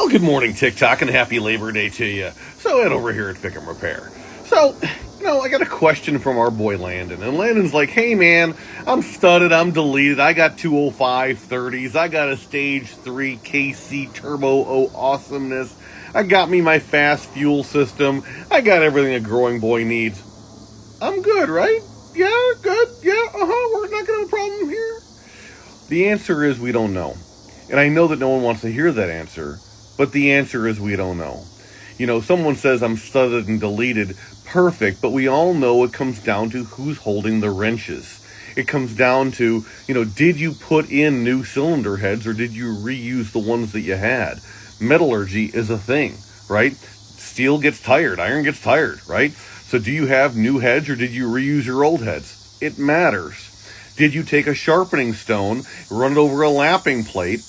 Well, good morning, TikTok, and happy Labor Day to you. So, Ed over here at FICM Repair. So, I got a question from our boy Landon. And Landon's like, hey, man, I'm studded, I'm deleted, I got 205 30s, I got a stage 3 KC Turbo O awesomeness, I got me my fast fuel system, I got everything a growing boy needs. I'm good, right? Yeah, good, yeah, we're not gonna have a problem here. The answer is we don't know. And I know that no one wants to hear that answer, but the answer is we don't know. Someone says I'm studded and deleted, perfect, but we all know it comes down to who's holding the wrenches. It comes down to, did you put in new cylinder heads or did you reuse the ones that you had? Metallurgy is a thing, right? Steel gets tired, iron gets tired, right? So do you have new heads or did you reuse your old heads? It matters. Did you take a sharpening stone, run it over a lapping plate,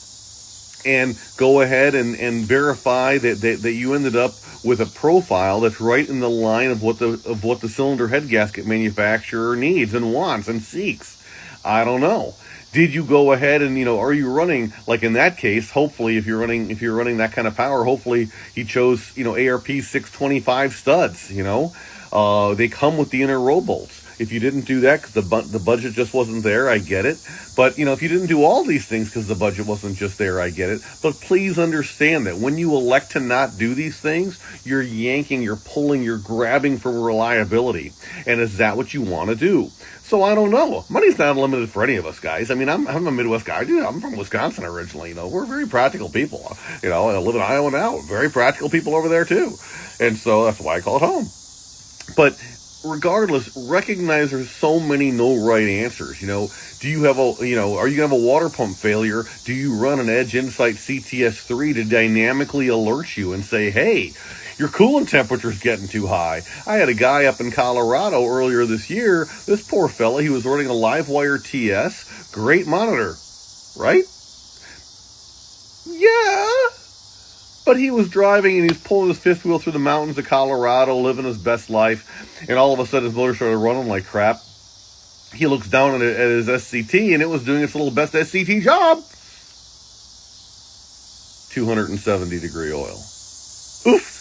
and go ahead and verify that you ended up with a profile that's right in the line of what the cylinder head gasket manufacturer needs and wants and seeks? I don't know. Did you go ahead and are you running, like in that case, hopefully if you're running that kind of power, hopefully he chose ARP 625 studs. They come with the inner roll bolts. If you didn't do that because the budget just wasn't there, I get it. But, if you didn't do all these things because the budget wasn't just there, I get it. But please understand that when you elect to not do these things, you're yanking, you're pulling, you're grabbing for reliability. And is that what you want to do? So I don't know. Money's not unlimited for any of us, guys. I mean, I'm a Midwest guy. I'm from Wisconsin originally. We're very practical people. I live in Iowa now. Very practical people over there, too. And so that's why I call it home. But regardless, recognize there's so many no right answers. Do you have are you gonna have a water pump failure? Do you run an Edge Insight CTS3 to dynamically alert you and say, hey, your coolant temperature's getting too high? I had a guy up in Colorado earlier this year. This poor fella, he was running a Livewire TS, great monitor, right? Yeah. But he was driving and he's pulling his fifth wheel through the mountains of Colorado, living his best life, and all of a sudden his motor started running like crap. He looks down at his SCT and it was doing its little best SCT job. 270 degree oil. Oof.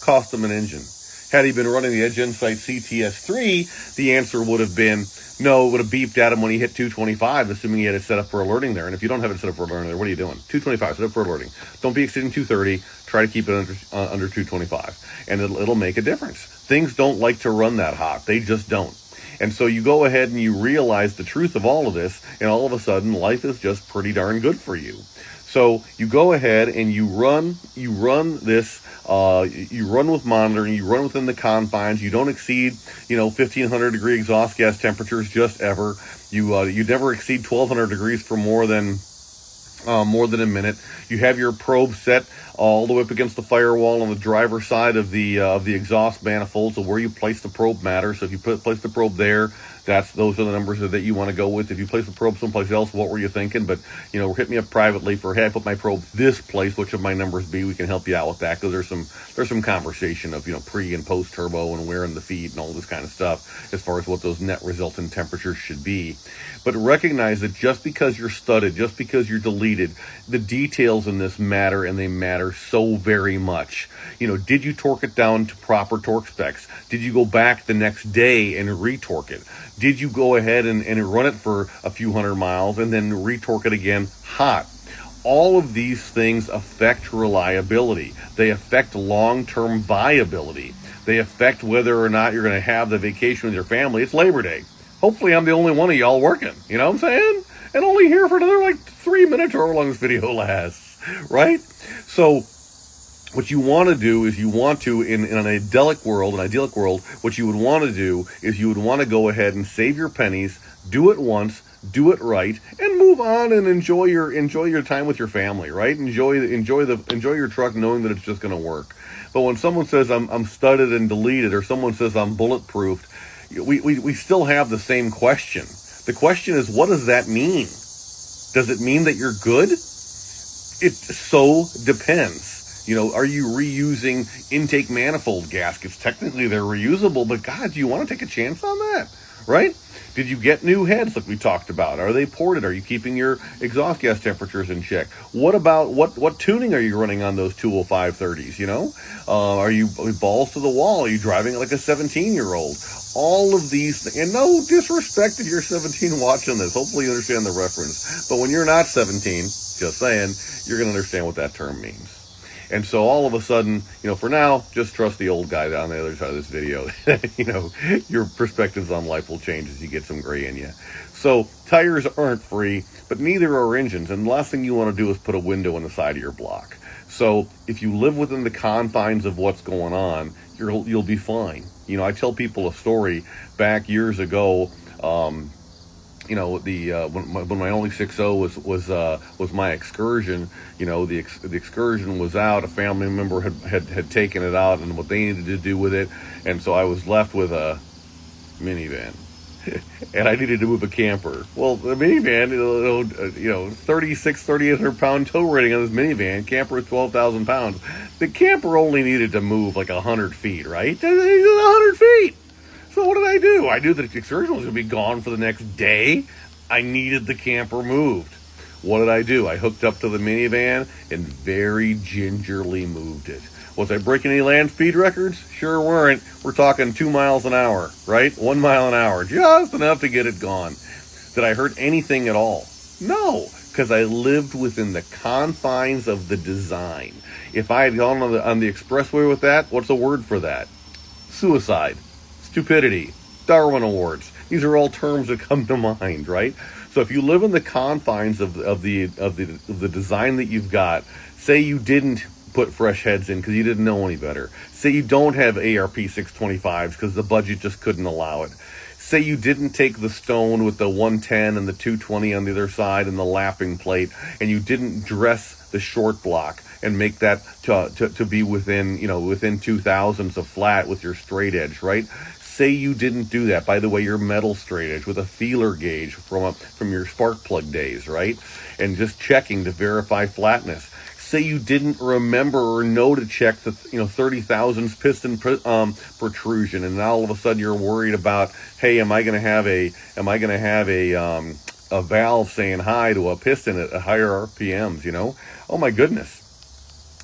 Cost him an engine. Had he been running the Edge Insight CTS3, the answer would have been no. It would have beeped at him when he hit 225, assuming he had it set up for alerting there. And if you don't have it set up for alerting there, what are you doing? 225, set up for alerting. Don't be exceeding 230. Try to keep it under 225. And it'll make a difference. Things don't like to run that hot. They just don't. And so you go ahead and you realize the truth of all of this, and all of a sudden, life is just pretty darn good for you. So you go ahead and you run this, you run with monitoring, you run within the confines, you don't exceed, 1,500 degree exhaust gas temperatures just ever. You never exceed 1,200 degrees for more than a minute. You have your probe set all the way up against the firewall on the driver's side of the exhaust manifold. So where you place the probe matters. So if you place the probe there, those are the numbers that you want to go with. If you place the probe someplace else, what were you thinking? But, hit me up privately for, hey, I put my probe this place, what should my numbers be? We can help you out with that, because there's some conversation of, pre and post turbo and wearing the feet and all this kind of stuff as far as what those net resultant temperatures should be. But recognize that just because you're studded, just because you're deleted, the details in this matter, and they matter so very much. Did you torque it down to proper torque specs? Did you go back the next day and retorque it? Did you go ahead and run it for a few hundred miles and then retorque it again hot? All of these things affect reliability. They affect long-term viability. They affect whether or not you're going to have the vacation with your family. It's Labor Day. Hopefully I'm the only one of y'all working. You know what I'm saying? And only here for another 3 minutes or however long this video lasts, right? So what you want to do is in an idyllic world, what you would want to do is you would want to go ahead and save your pennies, do it once, do it right, and move on and enjoy your time with your family, right? Enjoy your truck, knowing that it's just going to work. But when someone says I'm studded and deleted, or someone says I'm bulletproofed, we still have the same question. The question is, what does that mean? Does it mean that you're good? It so depends. Are you reusing intake manifold gaskets? Technically, they're reusable, but God, do you want to take a chance on that, right? Did you get new heads like we talked about? Are they ported? Are you keeping your exhaust gas temperatures in check? What about what tuning are you running on those 205/30s? Are you balls to the wall? Are you driving like a 17-year-old? All of these things, and no disrespect if you're 17 watching this. Hopefully you understand the reference. But when you're not 17, just saying, you're going to understand what that term means. And so all of a sudden, for now, just trust the old guy on the other side of this video. Your perspectives on life will change as you get some gray in you. So tires aren't free, but neither are engines. And the last thing you want to do is put a window in the side of your block. So if you live within the confines of what's going on, you'll be fine. I tell people a story back years ago. When my only 6.0 was my excursion. The excursion was out. A family member had taken it out and what they needed to do with it, and so I was left with a minivan. And I needed to move a camper. Well, the minivan, 3,800 pound tow rating on this minivan. Camper is 12,000 pounds. The camper only needed to move like 100 feet, right? 100 feet. So what did I do? I knew that the excursion was going to be gone for the next day. I needed the camper moved. What did I do? I hooked up to the minivan and very gingerly moved it. Was I breaking any land speed records? Sure weren't. We're talking 2 miles an hour, right? 1 mile an hour. Just enough to get it gone. Did I hurt anything at all? No, because I lived within the confines of the design. If I had gone on the expressway with that, what's the word for that? Suicide. Stupidity, Darwin Awards. These are all terms that come to mind, right? So if you live in the confines of the design that you've got, say you didn't put fresh heads in because you didn't know any better. Say you don't have ARP 625s because the budget just couldn't allow it. Say you didn't take the stone with the 110 and the 220 on the other side and the lapping plate, and you didn't dress the short block and make that to be within 2000s of flat with your straight edge, right? Say you didn't do that. By the way, your metal straight edge with a feeler gauge from your spark plug days, right? And just checking to verify flatness. Say you didn't remember or know to check the 30 thousandths piston protrusion, and now all of a sudden you're worried about, hey, am I going to have a valve saying hi to a piston at higher RPMs? Oh my goodness.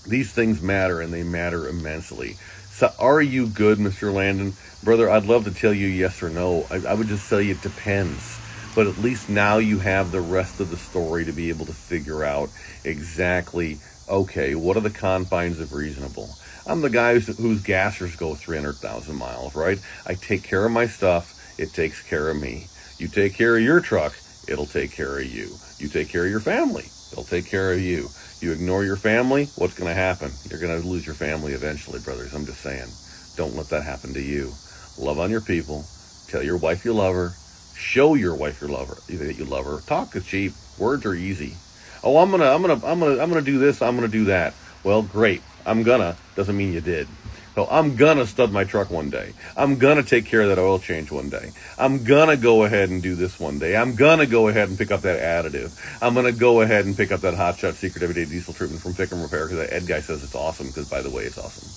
These things matter, and they matter immensely. So are you good, Mr. Landon? Brother, I'd love to tell you yes or no. I would just tell you it depends. But at least now you have the rest of the story to be able to figure out exactly, okay, what are the confines of reasonable? I'm the guy whose gassers go 300,000 miles, right? I take care of my stuff. It takes care of me. You take care of your truck, it'll take care of you. You take care of your family, it'll take care of you. You ignore your family, what's going to happen? You're going to lose your family eventually, brothers. I'm just saying. Don't let that happen to you. Love on your people. Tell your wife you love her. Show your wife that you love her. Talk is cheap. Words are easy. Oh, I'm gonna do this. I'm gonna do that. Well, great. Doesn't mean you did. So I'm gonna stud my truck one day. I'm gonna take care of that oil change one day. I'm gonna go ahead and do this one day. I'm gonna go ahead and pick up that additive. I'm gonna go ahead and pick up that Hot Shot Secret Everyday Diesel Treatment from FICM Repair because that Ed guy says it's awesome. Because by the way, it's awesome.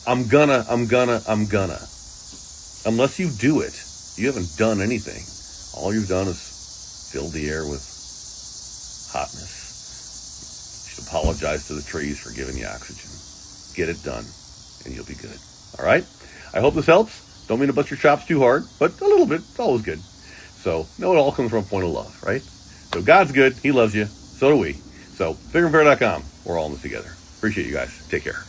I'm gonna. Unless you do it, you haven't done anything. All you've done is filled the air with hotness. You should apologize to the trees for giving you oxygen. Get it done, and you'll be good. All right? I hope this helps. Don't mean to bust your chops too hard, but a little bit. It's always good. So, know it all comes from a point of love, right? So, God's good. He loves you. So do we. So, FICMRepair.com. We're all in this together. Appreciate you guys. Take care.